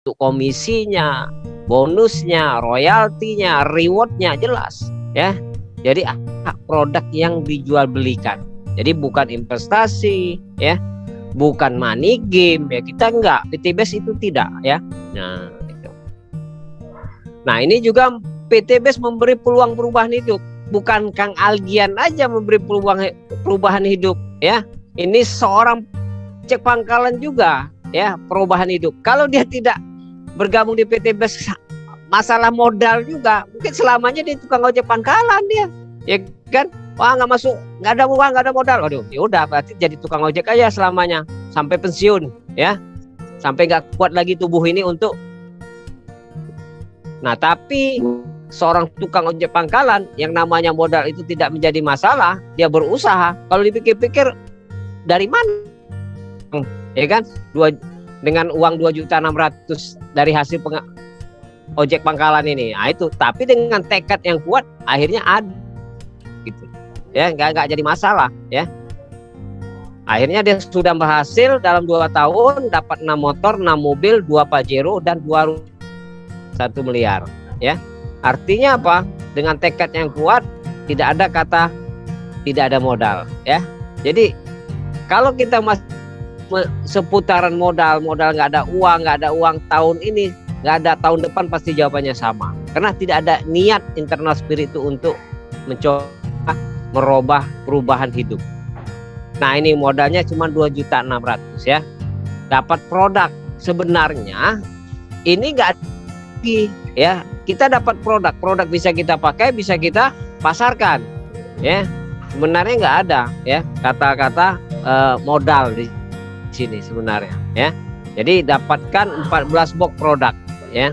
untuk komisinya, bonusnya, royaltinya, rewardnya jelas ya. Jadi produk yang dijual belikan. Jadi bukan investasi ya, bukan money game ya, kita enggak, PT BES itu tidak ya. Nah, itu. Nah, ini juga PT BES memberi peluang perubahan hidup. Bukan Kang Algian aja memberi perubahan hidup ya. Ini seorang cek pangkalan juga ya, perubahan hidup. Kalau dia tidak bergabung di PT BES, masalah modal juga, mungkin selamanya dia tukang ojek pangkalan dia, ya kan? Wah, nggak masuk, nggak ada uang, nggak ada modal. Waduh, ya udah berarti jadi tukang ojek aja selamanya sampai pensiun, ya, sampai nggak kuat lagi tubuh ini untuk. Nah, tapi seorang tukang ojek pangkalan yang namanya modal itu tidak menjadi masalah, dia berusaha. Kalau dipikir-pikir dari mana, ya kan? Dengan uang 2.600.000 dari hasil ojek pangkalan ini, nah itu. Tapi dengan tekad yang kuat, akhirnya ada, gitu. Ya, nggak jadi masalah, ya. Akhirnya dia sudah berhasil dalam 2 tahun dapat 6 motor, 6 mobil, 2 Pajero dan 2 1 miliar, ya. Artinya apa? Dengan tekad yang kuat, tidak ada kata tidak ada modal, ya. Jadi kalau kita masih seputaran modal nggak ada uang tahun ini, nggak ada tahun depan, pasti jawabannya sama. Karena tidak ada niat internal spirit itu untuk mencoba merubah perubahan hidup. Nah, ini modalnya cuma 2.600.000 ya. Dapat produk, sebenarnya ini nggak ya. Kita dapat produk bisa kita pakai, bisa kita pasarkan, ya. Sebenarnya nggak ada ya kata-kata modal di sini sebenarnya, ya. Jadi dapatkan 14 box produk, ya.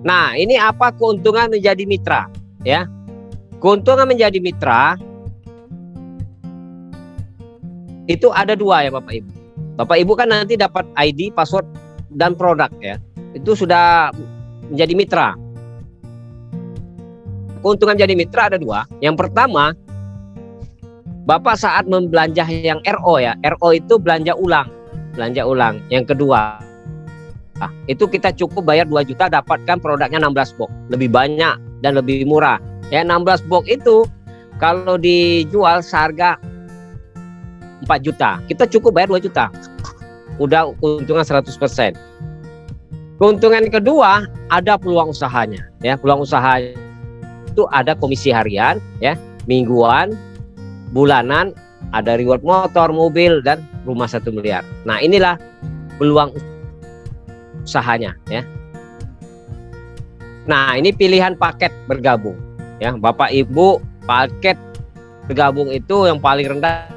Nah, ini apa keuntungan menjadi mitra, ya? Keuntungan menjadi mitra itu ada 2 ya, Bapak Ibu. Bapak Ibu kan nanti dapat ID, password dan produk, ya. Itu sudah menjadi mitra. Keuntungan menjadi mitra ada 2. Yang pertama, Bapak saat membelanja yang RO ya. RO itu belanja ulang. Yang kedua, itu kita cukup bayar 2 juta, dapatkan produknya 16 box, lebih banyak dan lebih murah. Ya, 16 box itu kalau dijual seharga 4 juta, kita cukup bayar 2 juta. Udah keuntungan 100%. Keuntungan kedua, ada peluang usahanya, ya. Peluang usaha itu ada komisi harian, ya, mingguan, bulanan, ada reward motor, mobil dan rumah 1 miliar. Nah, inilah peluang usahanya, ya. Nah, ini pilihan paket bergabung, ya. Bapak Ibu, paket bergabung itu yang paling rendah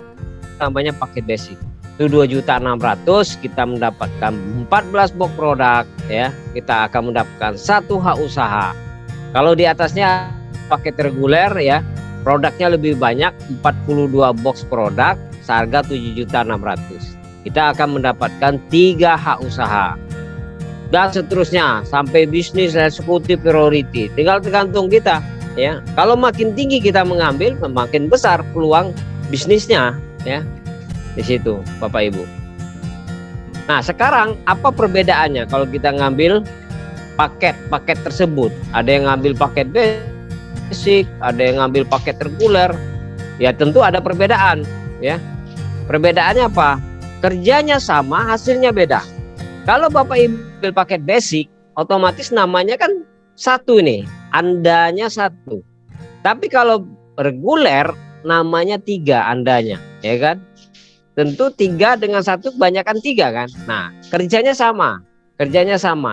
namanya paket basic. Itu 2.600.000, kita mendapatkan 14 box produk, ya. Kita akan mendapatkan 1 hak usaha. Kalau di atasnya paket reguler, ya, produknya lebih banyak, 42 box produk seharga 7.600.000. Kita akan mendapatkan 3 hak usaha. Dan seterusnya sampai bisnis eksekutif priority. Tinggal tergantung kita, ya. Kalau makin tinggi kita mengambil, makin besar peluang bisnisnya, ya. Di situ, Bapak Ibu. Nah, sekarang apa perbedaannya kalau kita ngambil paket tersebut? Ada yang ngambil paket basic, ada yang ngambil paket reguler. Ya, tentu ada perbedaan, ya. Perbedaannya apa? Kerjanya sama, hasilnya beda. Kalau Bapak Ibu ambil paket basic, otomatis namanya kan 1 nih, andanya 1. Tapi kalau reguler namanya 3 andanya, ya kan? Tentu 3 dengan 1 kebanyakan 3 kan. Nah, kerjanya sama.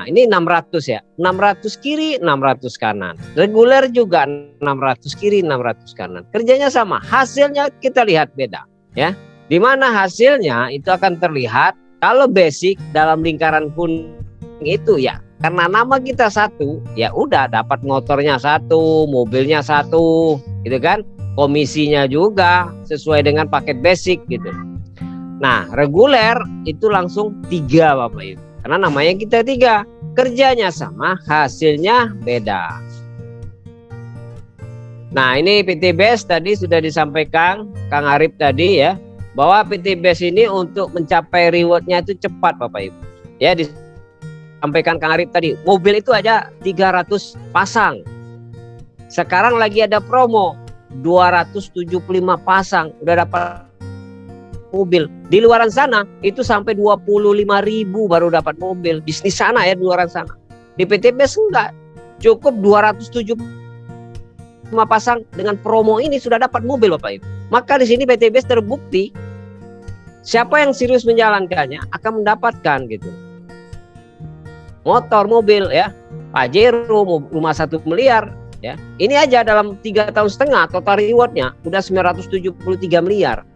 Ini 600 ya. 600 kiri, 600 kanan. Reguler juga 600 kiri, 600 kanan. Kerjanya sama. Hasilnya kita lihat beda, ya. Di mana hasilnya itu akan terlihat kalau basic dalam lingkaran kuning itu, ya. Karena nama kita 1, ya udah dapat motornya 1, mobilnya 1, gitu kan. Komisinya juga sesuai dengan paket basic gitu. Nah, reguler itu langsung 3 Bapak Ibu. Karena namanya kita 3. Kerjanya sama, hasilnya beda. Nah, ini PTBS tadi sudah disampaikan Kang Arif tadi ya, bahwa PTBS ini untuk mencapai rewardnya itu cepat Bapak Ibu. Ya, disampaikan Kang Arif tadi, mobil itu aja 300 pasang. Sekarang lagi ada promo 275 pasang udah dapat mobil. Di luaran sana itu sampai 25.000 baru dapat mobil. Bisnis sana ya, di luaran sana. Di PTBS enggak, cukup 275 pasang dengan promo ini sudah dapat mobil Bapak Ibu. Maka di sini PTBS terbukti siapa yang serius menjalankannya akan mendapatkan gitu. Motor, mobil ya, Pajero rumah 1 miliar ya. Ini aja dalam 3,5 tahun total rewardnya udah 973 miliar.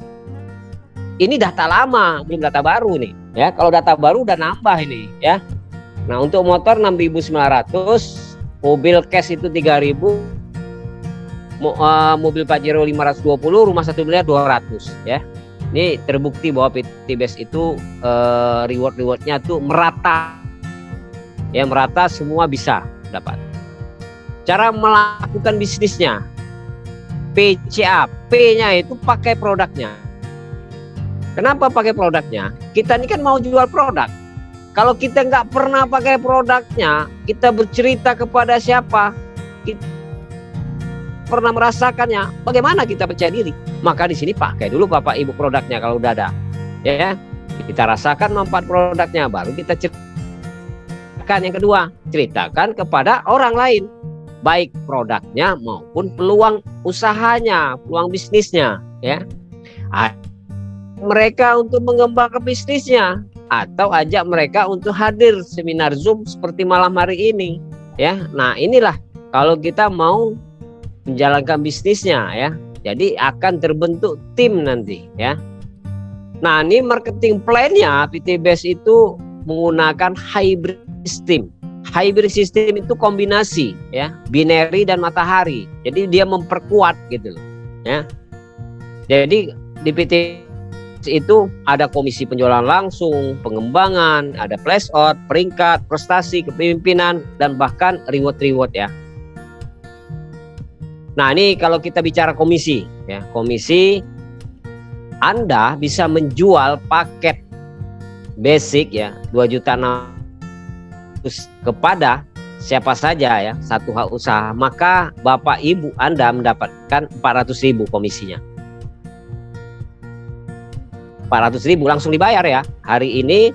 Ini data lama, belum data baru nih ya. Kalau data baru udah nambah ini ya. Nah, untuk motor 6.900, mobil cash itu 3.000, mobil Pajero 520, rumah 1 miliar 200 ya. Ini terbukti bahwa PTBS itu rewardnya tuh merata ya, merata, semua bisa dapat. Cara melakukan bisnisnya, PCA, P-nya itu pakai produknya. Kenapa pakai produknya? Kita ini kan mau jual produk. Kalau kita nggak pernah pakai produknya, kita bercerita kepada siapa? Kita pernah merasakannya, bagaimana kita percaya diri? Maka di sini pakai dulu Bapak Ibu produknya kalau udah ada. Ya, kita rasakan manfaat produknya, baru kita ceritakan. Yang kedua, ceritakan kepada orang lain, baik produknya maupun peluang usahanya, peluang bisnisnya, ya. Mereka untuk mengembangkan bisnisnya, atau ajak mereka untuk hadir seminar Zoom seperti malam hari ini, ya. Nah, inilah kalau kita mau menjalankan bisnisnya ya. Jadi akan terbentuk tim nanti ya. Nah, ini marketing plan-nya PTBS itu menggunakan hybrid system. Hybrid system itu kombinasi ya, binary dan matahari. Jadi dia memperkuat gitu loh ya. Jadi di PTBS itu ada komisi penjualan langsung, pengembangan, ada flash out, peringkat, prestasi, kepemimpinan, dan bahkan reward ya. Nah, ini kalau kita bicara komisi ya, komisi Anda bisa menjual paket basic ya 2.600.000 kepada siapa saja ya, satu hak usaha, maka Bapak Ibu Anda mendapatkan 400.000 komisinya. 400.000 langsung dibayar ya. Hari ini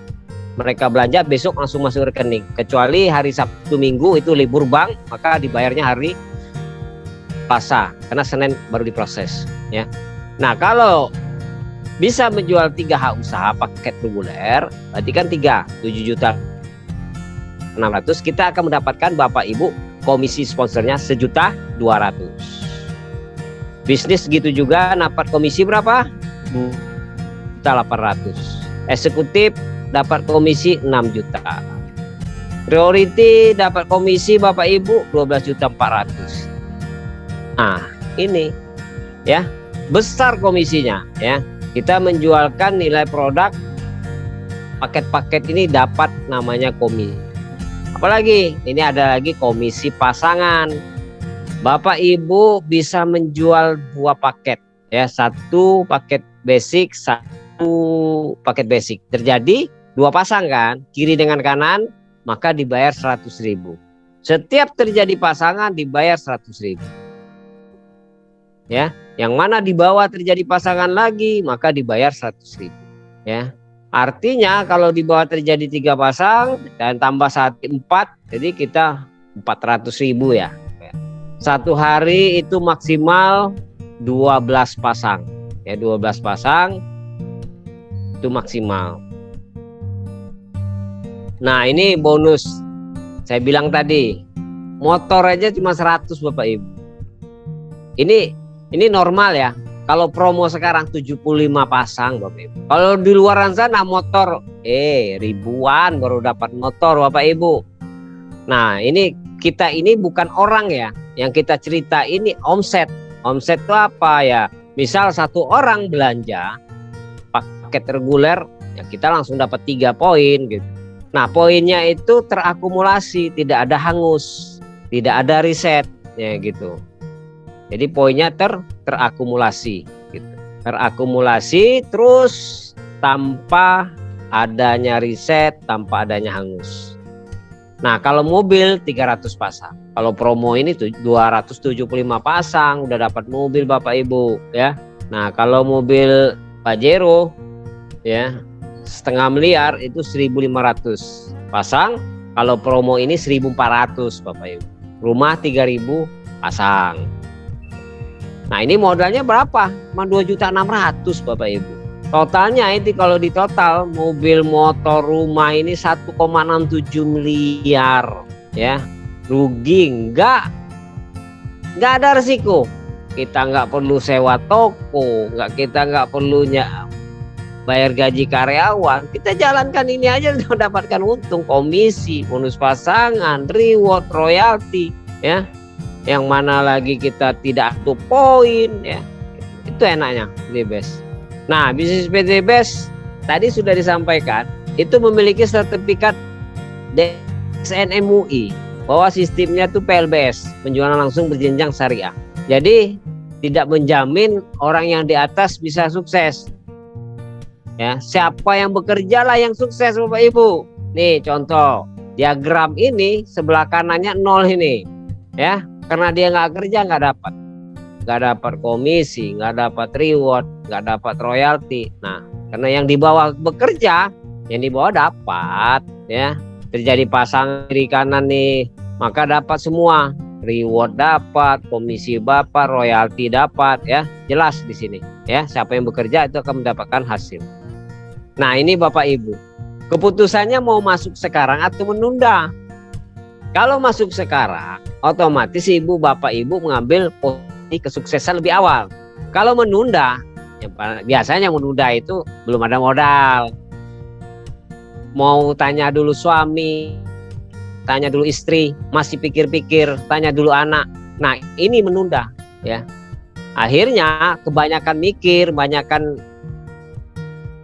mereka belanja, besok langsung masuk rekening. Kecuali hari Sabtu Minggu itu libur bank, maka dibayarnya hari Selasa, karena Senin baru diproses ya. Nah, kalau bisa menjual 3 hak usaha paket reguler, berarti kan 7.600.000, kita akan mendapatkan Bapak Ibu komisi sponsornya 1.200.000. Bisnis gitu juga dapat komisi berapa? 2.800.000. Eksekutif dapat komisi 6 juta. Priority dapat komisi Bapak Ibu 12.400.000. Nah, ini ya, besar komisinya ya. Kita menjualkan nilai produk, paket-paket ini dapat namanya komisi. Apalagi ini ada lagi komisi pasangan. Bapak Ibu bisa menjual 2 paket ya, 1 paket basic, 1 paket basic. Terjadi 2 pasang kan, kiri dengan kanan, maka dibayar 100.000. Setiap terjadi pasangan dibayar 100.000. Ya, yang mana di bawah terjadi pasangan lagi maka dibayar 100.000 ya. Artinya kalau di bawah terjadi 3 pasang dan tambah 4, jadi kita 400.000 ya. Satu hari itu maksimal 12 pasang ya, 12 pasang itu maksimal. Nah, ini bonus saya bilang tadi, motor aja cuma 100 Bapak Ibu. Ini normal ya. Kalau promo sekarang 75 pasang Bapak Ibu. Kalau di luaran sana motor ribuan baru dapat motor Bapak Ibu. Nah, ini kita ini bukan orang ya. Yang kita cerita ini omset. Omset itu apa ya? Misal 1 orang belanja paket reguler ya, kita langsung dapat 3 poin gitu. Nah, poinnya itu terakumulasi, tidak ada hangus, tidak ada riset ya gitu. Nah, ini kalau kita bicara komisi, komisi Anda bisa menjual paket basic, 2.600.000 kepada siapa saja ya, satu hak usaha, maka dibayarnya hari Selasa, karena Senin baru diproses ya. Nah, kalau bisa menjual 3 hak usaha paket reguler, berarti kan 3 7.600.000. Setiap terjadi pasangan dibayar 100.000. Jadi poinnya terakumulasi gitu. Terakumulasi terus tanpa adanya riset, tanpa adanya hangus. Nah, kalau mobil 300 pasang. Kalau promo ini tuh 275 pasang udah dapat mobil Bapak Ibu ya. Nah, kalau mobil Pajero ya setengah miliar itu 1.500 pasang. Kalau promo ini 1.400 Bapak Ibu. Rumah 3.000 pasang. Nah, ini modalnya berapa? Cuma 2.600.000 Bapak Ibu. Totalnya itu kalau di total mobil, motor, rumah ini 1,67 miliar ya. Rugi nggak ada resiko. Kita nggak perlu sewa toko, kita nggak perlu bayar gaji karyawan. Kita jalankan ini aja udah dapatkan untung, komisi, bonus pasangan, reward, royalti ya. Yang mana lagi kita tidak atuh poin ya. Itu enaknya di BES. Nah, bisnis PT BES tadi sudah disampaikan itu memiliki sertifikat DSN-MUI bahwa sistemnya itu PLBS, penjualan langsung berjenjang syariah. Jadi tidak menjamin orang yang di atas bisa sukses. Ya, siapa yang bekerja lah yang sukses Bapak Ibu. Nih contoh diagram ini sebelah kanannya 0 ini ya. Karena dia nggak kerja nggak dapat komisi, nggak dapat reward, nggak dapat royalti. Nah, karena yang di bawah bekerja, yang di bawah dapat, ya terjadi pasang kiri kanan nih, maka dapat semua, reward dapat, komisi dapat, royalti dapat, ya jelas di sini, ya siapa yang bekerja itu akan mendapatkan hasil. Nah ini Bapak Ibu, keputusannya mau masuk sekarang atau menunda. Kalau masuk sekarang, otomatis Ibu Bapak Ibu mengambil posisi kesuksesan lebih awal. Kalau menunda, biasanya menunda itu belum ada modal. Mau tanya dulu suami, tanya dulu istri, masih pikir-pikir, tanya dulu anak. Nah ini menunda ya. Akhirnya kebanyakan mikir, kebanyakan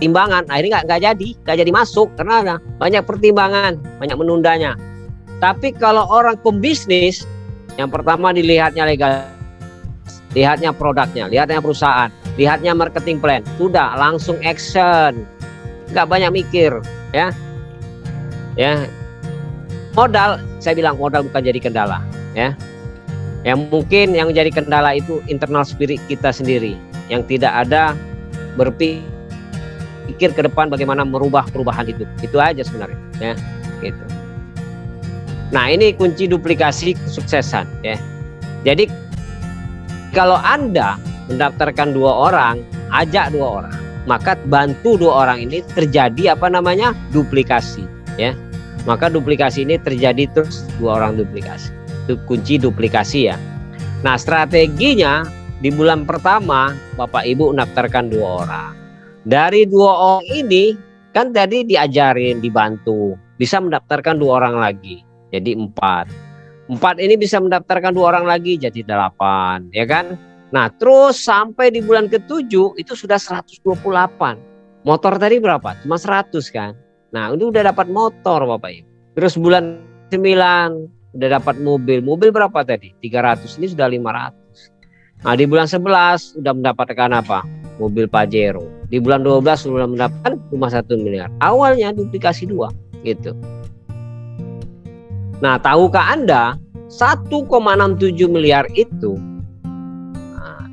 timbangan, akhirnya nggak jadi masuk karena banyak pertimbangan, banyak menundanya. Tapi kalau orang pembisnis, yang pertama dilihatnya legal, lihatnya produknya, lihatnya perusahaan, lihatnya marketing plan, sudah langsung action, nggak banyak mikir, ya. Modal, saya bilang modal bukan jadi kendala, ya. Yang mungkin yang jadi kendala itu internal spirit kita sendiri, yang tidak ada berpikir ke depan bagaimana merubah perubahan itu aja sebenarnya, ya, gitu. Nah ini kunci duplikasi kesuksesan ya. Jadi kalau Anda mendaftarkan 2 orang, ajak 2 orang, maka bantu 2 orang ini terjadi duplikasi ya. Maka duplikasi ini terjadi terus 2 orang duplikasi. Itu kunci duplikasi ya. Nah strateginya di bulan pertama Bapak Ibu mendaftarkan 2 orang. Dari 2 orang ini kan tadi diajarin, dibantu, bisa mendaftarkan 2 orang lagi. Jadi 4 ini bisa mendaftarkan 2 orang lagi jadi 8 ya kan. Nah terus sampai di bulan ke-7 itu sudah 128. Motor tadi berapa? Cuma 100 kan. Nah ini udah dapat motor Bapak Ibu. Terus bulan 9 udah dapat mobil. Mobil berapa tadi? 300, ini sudah 500. Nah di bulan 11 udah mendapatkan apa? Mobil Pajero. Di bulan 12 sudah mendapatkan rumah 1 miliar. Awalnya duplikasi 2 gitu. Nah, tahukah Anda 1,67 miliar itu,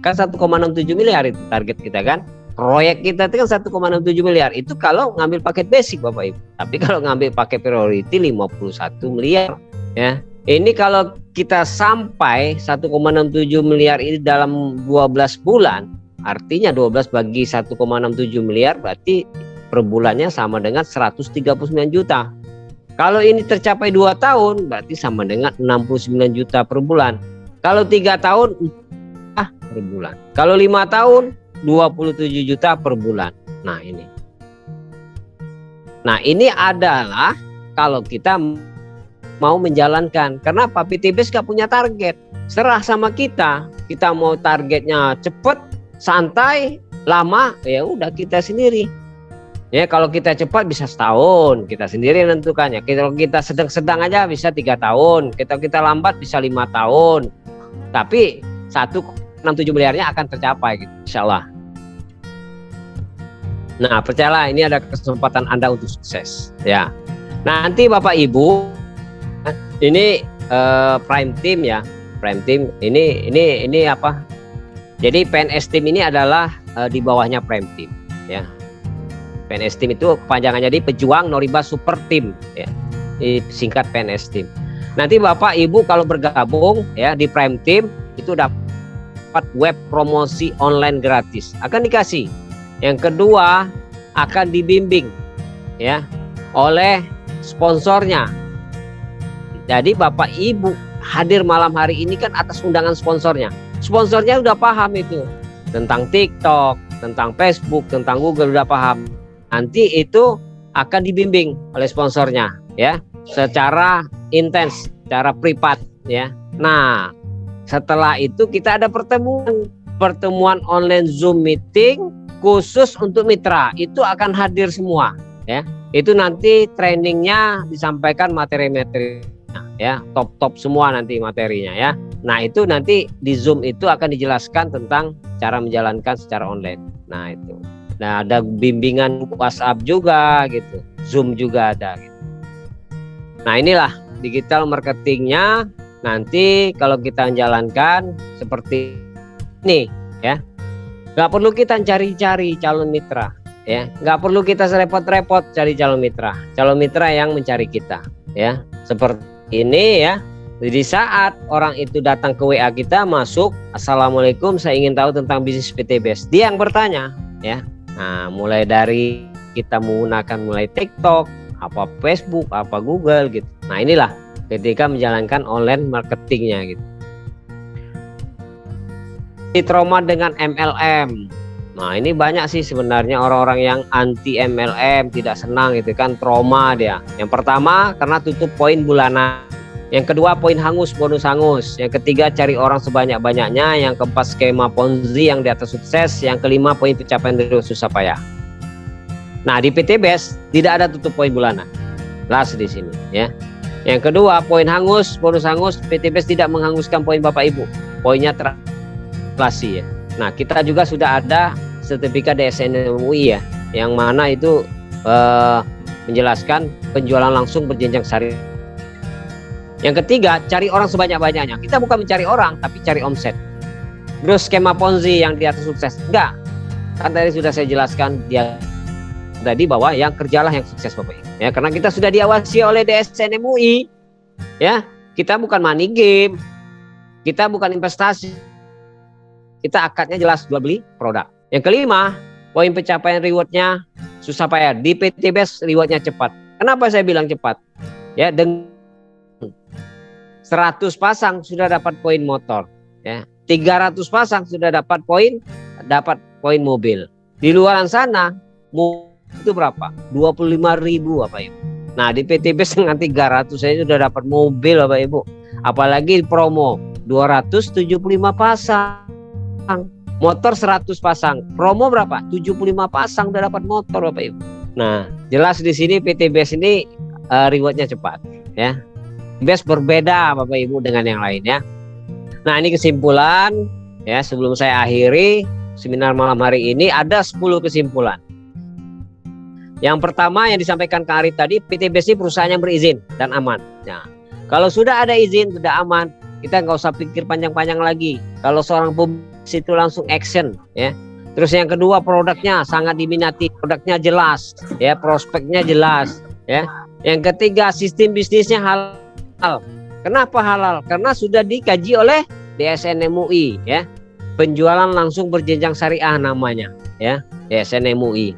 kan 1,67 miliar itu target kita kan, proyek kita itu kan 1,67 miliar itu kalau ngambil paket basic Bapak Ibu. Tapi kalau ngambil paket priority 51 miliar ya. Ini kalau kita sampai 1,67 miliar ini dalam 12 bulan, artinya 12 bagi 1,67 miliar berarti per bulannya sama dengan 139 juta. Kalau ini tercapai 2 tahun berarti sama dengan 69 juta per bulan. Kalau 3 tahun per bulan. Kalau 5 tahun 27 juta per bulan. Nah ini adalah kalau kita mau menjalankan. Karena PT BES gak punya target. Serah sama kita. Kita mau targetnya cepat, santai, lama, ya udah kita sendiri. Ya kalau kita cepat bisa setahun, kita sendiri menentukannya. Kalau kita sedang-sedang aja bisa 3 tahun, kita lambat bisa 5 tahun. Tapi 1,67 miliarnya akan tercapai gitu, insya Allah. Nah, percayalah ini ada kesempatan Anda untuk sukses ya. Nanti Bapak Ibu, ini Prime Team ya, Prime Team ini apa? Jadi PNS Team ini adalah di bawahnya Prime Team ya. PNS Team itu kepanjangannya di Pejuang Noriba Super Team ya. Singkat PNS Team. Nanti Bapak Ibu kalau bergabung ya di Prime Team itu dapat web promosi online gratis. Akan dikasih. Yang kedua akan dibimbing ya oleh sponsornya. Jadi Bapak Ibu hadir malam hari ini kan atas undangan sponsornya. Sponsornya udah paham itu tentang TikTok, tentang Facebook, tentang Google, udah paham. Nanti itu akan dibimbing oleh sponsornya ya secara intens, secara privat ya. Nah, setelah itu kita ada pertemuan online Zoom meeting khusus untuk mitra. Itu akan hadir semua ya. Itu nanti trainingnya disampaikan materi-materi ya, top semua nanti materinya ya. Nah, itu nanti di Zoom itu akan dijelaskan tentang cara menjalankan secara online. Nah, itu. Nah, ada bimbingan WhatsApp juga gitu. Zoom juga ada gitu. Nah, inilah digital marketingnya nanti kalau kita menjalankan seperti ini ya. Nggak perlu kita cari-cari calon mitra ya, nggak perlu kita repot-repot cari calon mitra yang mencari kita ya, seperti ini ya. Jadi saat orang itu datang ke WA kita, masuk, Assalamualaikum, saya ingin tahu tentang bisnis PTBS, dia yang bertanya ya. Nah, mulai dari kita menggunakan mulai TikTok, apa Facebook, apa Google gitu. Nah, inilah ketika menjalankan online marketingnya gitu. Trauma dengan MLM. Nah, ini banyak sih sebenarnya orang-orang yang anti MLM, tidak senang gitu kan, trauma dia. Yang pertama karena tutup poin bulanan. Yang kedua poin hangus, bonus hangus. Yang ketiga cari orang sebanyak-banyaknya. Yang keempat skema Ponzi yang di atas sukses. Yang kelima poin pencapaian dari susah payah. Nah, di PTBS tidak ada tutup poin bulanan. Jelas di sini ya. Yang kedua poin hangus, bonus hangus. PTBS tidak menghanguskan poin Bapak Ibu. Poinnya ya. Nah, kita juga sudah ada sertifikat DSN MUI ya, yang mana itu menjelaskan penjualan langsung berjenjang syariah. Yang ketiga, cari orang sebanyak-banyaknya. Kita bukan mencari orang, tapi cari omset. Terus skema Ponzi yang di atas sukses. Enggak. Kan tadi sudah saya jelaskan dia tadi bahwa yang kerjalah yang sukses Bapak Ibu. Ya, karena kita sudah diawasi oleh DSN MUI. Ya, kita bukan money game. Kita bukan investasi. Kita akadnya jelas jual beli produk. Yang kelima, poin pencapaian rewardnya susah payah. Di PTBS rewardnya cepat. Kenapa saya bilang cepat? Ya, dengan 100 pasang sudah dapat poin motor. Ya, 300 pasang sudah dapat poin mobil. Di luar sana itu berapa? 25.000 Bapak Ibu. Nah, di PTBS dengan 300 saya sudah dapat mobil Bapak Ibu. Apalagi promo 275 pasang. Motor 100 pasang. Promo berapa? 75 pasang udah dapat motor Bapak Ibu. Nah, jelas di sini PTBS ini rewardnya cepat ya. PTBS berbeda Bapak Ibu dengan yang lain ya. Nah, ini kesimpulan ya, sebelum saya akhiri seminar malam hari ini ada 10 kesimpulan. Yang pertama yang disampaikan Kak Arif tadi, PTBS ini perusahaan yang berizin dan aman. Nah, kalau sudah ada izin, sudah aman, kita nggak usah pikir panjang-panjang lagi. Kalau seorang pebisnis itu langsung action ya. Terus yang kedua, produknya sangat diminati, produknya jelas ya, prospeknya jelas ya. Yang ketiga, sistem bisnisnya halal. Kenapa halal? Karena sudah dikaji oleh DSN MUI ya. Penjualan langsung berjenjang syariah namanya ya, DSN MUI.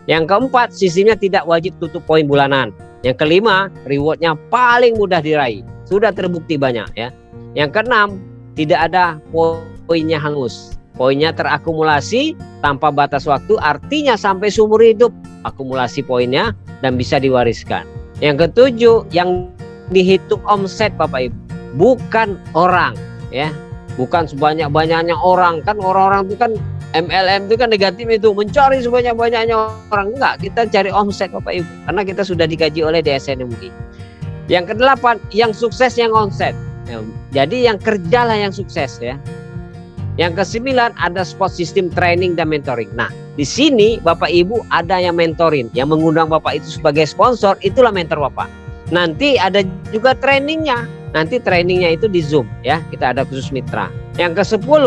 Yang keempat, sistemnya tidak wajib tutup poin bulanan. Yang kelima, rewardnya paling mudah diraih. Sudah terbukti banyak ya. Yang keenam, tidak ada poinnya hangus. Poinnya terakumulasi tanpa batas waktu, artinya sampai seumur hidup akumulasi poinnya dan bisa diwariskan. Yang ketujuh, yang dihitung omset Bapak Ibu, bukan orang ya. Bukan sebanyak-banyaknya orang. Kan orang-orang itu kan MLM itu kan negatif, itu mencari sebanyak-banyaknya orang. Enggak, kita cari omset Bapak Ibu, karena kita sudah dikaji oleh DSN MUI. Yang kedelapan, yang sukses yang omset Jadi yang kerjalah yang sukses ya. Yang ke-9 ada sport system training dan mentoring. Nah, di sini Bapak Ibu ada yang mentorin, yang mengundang Bapak itu sebagai sponsor, itulah mentor Bapak. Nanti ada juga trainingnya. Nanti trainingnya itu di Zoom ya. Kita ada khusus mitra. Yang ke-10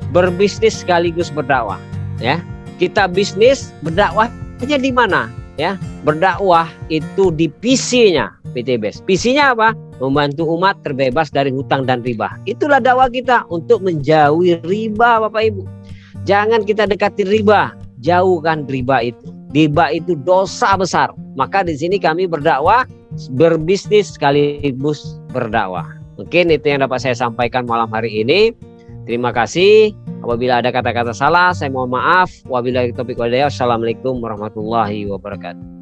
berbisnis sekaligus berdakwah ya. Kita bisnis, berdakwahnya di mana? Ya, berdakwah itu di PC-nya PTBS. PC-nya apa? Membantu umat terbebas dari hutang dan riba. Itulah dakwah kita untuk menjauhi riba, Bapak Ibu. Jangan kita dekati riba, jauhkan riba itu. Riba itu dosa besar. Maka di sini kami berdakwah, berbisnis sekaligus berdakwah. Mungkin itu yang dapat saya sampaikan malam hari ini. Terima kasih. Apabila ada kata-kata salah, saya mohon maaf. Wabillahi taufiq wal hidayah. Assalamualaikum warahmatullahi wabarakatuh.